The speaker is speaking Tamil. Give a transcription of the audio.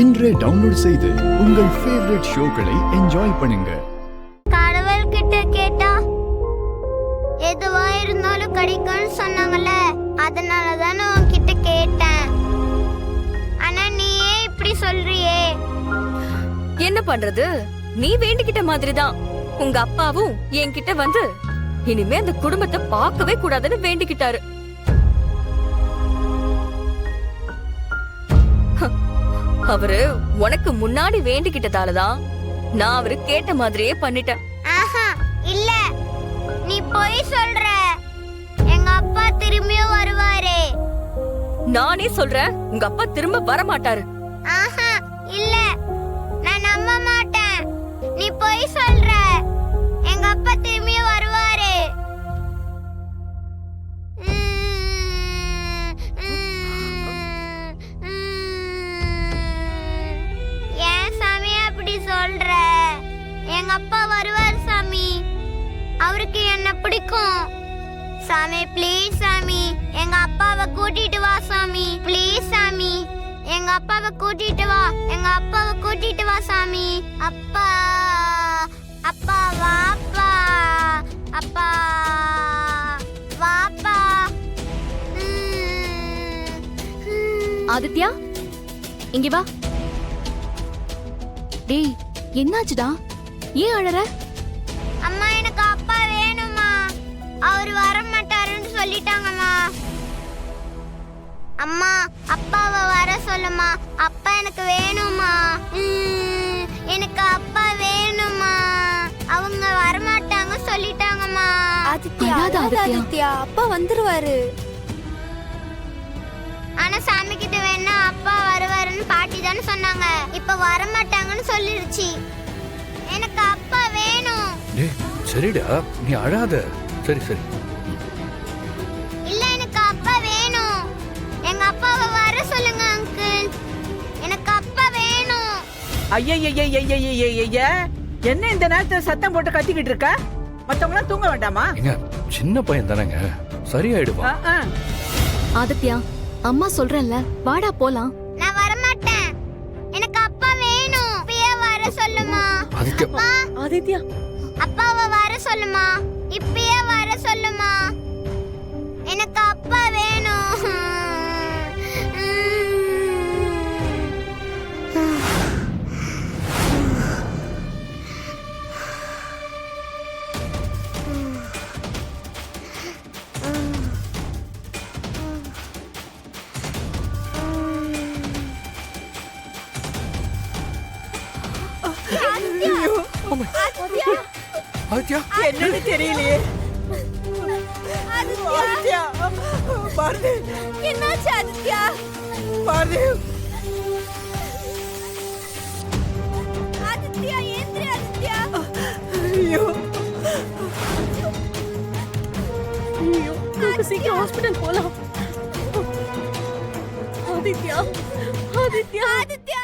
இன்றே டவுன்லோட் செய்து உங்கள் ஃபேவரட் ஷோக்களை என்ஜாய் பண்ணுங்க. கடவுள் கிட்ட கேட்டா எதுவா இருந்தாலும் கிடைக்கும்னு சொன்னாங்கல்ல, அதனால தானே உன்கிட்ட கேட்டேன். ஆனா நீயே இப்படி சொல்றியே. என்ன பண்றது? நீ வேண்டிக்கிட்ட மாதிரிதான் உங்க அப்பாவும் என்கிட்ட வந்து இனிமே அந்த குடும்பத்தை பார்க்கவே கூடாதுன்னு வேண்டிக்கிட்டாரு. அவரு உனக்கு முன்னாடி வேண்டிக்கிட்டதாலதான் நான் அவரு கேட்ட மாதிரியே பண்ணிட்டேன். ஆஹா, இல்ல, நீ போய் சொல்ற. எங்க அப்பா திரும்பியும் வருவாரு. நானே சொல்றேன், உங்க அப்பா திரும்ப வர மாட்டாரு. ஆஹா, இல்ல, நான் நம்ப மாட்டேன். நீ போய் சொல்ற. எங்க அப்பா திரும்பியும் வருவாரு. ஏன் சாமி அப்படி சொல்ற? எங்க அப்பா வருவார் சாமி. அவருக்கு என்ன பிடிக்கும். சாமி ப்ளீஸ் சாமி, எங்க அப்பாவை கூட்டிட்டு வா சாமி. ப்ளீஸ் சாமி, எங்க அப்பாவை கூட்டிட்டு வா. எங்க அப்பாவை கூட்டிட்டு வா சாமி. அப்பா, அப்பா வாப்பா. அப்பா வாப்பா. ஆதித்யா, இங்க வா. டேய், என்னாச்சுடா? ஏன் அழற? அம்மா, எனக்கு அப்பா வேணுமா. அவர் வர மாட்டாருன்னு சொல்லிட்டாங்கம்மா. அம்மா, அப்பாவை வர சொல்லுமா. அப்பா எனக்கு வேணுமா. எனக்கு அப்பா வேணுமா. அவங்க வர மாட்டாங்க சொல்லிட்டாங்கம்மா. ஆதித்யா, அப்பா வந்துருவாரு. ஆனா சாமி கிட்ட வேணா அப்பா வருவாருன்னு பாட்டி தானே சொன்னாங்க. இப்ப வர மாட்டாங்கன்னு சொல்லிருச்சு. எனக்கு அப்பா வேணும். டேய், சரிடா, நீ அழாத. சரி சரி. இல்ல, எனக்கு அப்பா வேணும். எங்க அப்பாவை வர சொல்லுங்க அங்கிள். எனக்கு அப்பா வேணும். ஐயா, என்ன இந்த நேரத்துல சத்தம் போட்டு கத்திக்கிட்டு இருக்க? மத்தவங்க எல்லாம் தூங்க வேண்டாமா? ஏங்க, சின்ன பையன் தானேங்க, சரியாயிடுவா. ஆதித்யா, அம்மா சொல்றேன்ல, வாடா போலாம். நான் வர மாட்டேன். எனக்கு அப்பா வேணும். இப்பயே வர சொல்லுமா. ஆதித்யா, ஆதித்யா, அப்பாவை வர சொல்லுமா. இப்பயே வர சொல்லுமா. எனக்கு அப்பா வேணும். ஆதித்யா, என்னன்னு தெரியலையே. ஆதித்யா, பாரதி, என்னாச்சு ஆதித்யா? பாரதி, ஆதித்யா, ஏந்திரி ஆதித்யா. ஐயோ, சீக்கிரம் ஹாஸ்பிடல் போலாம். ஆதித்யா, ஆதித்யா, ஆதித்யா,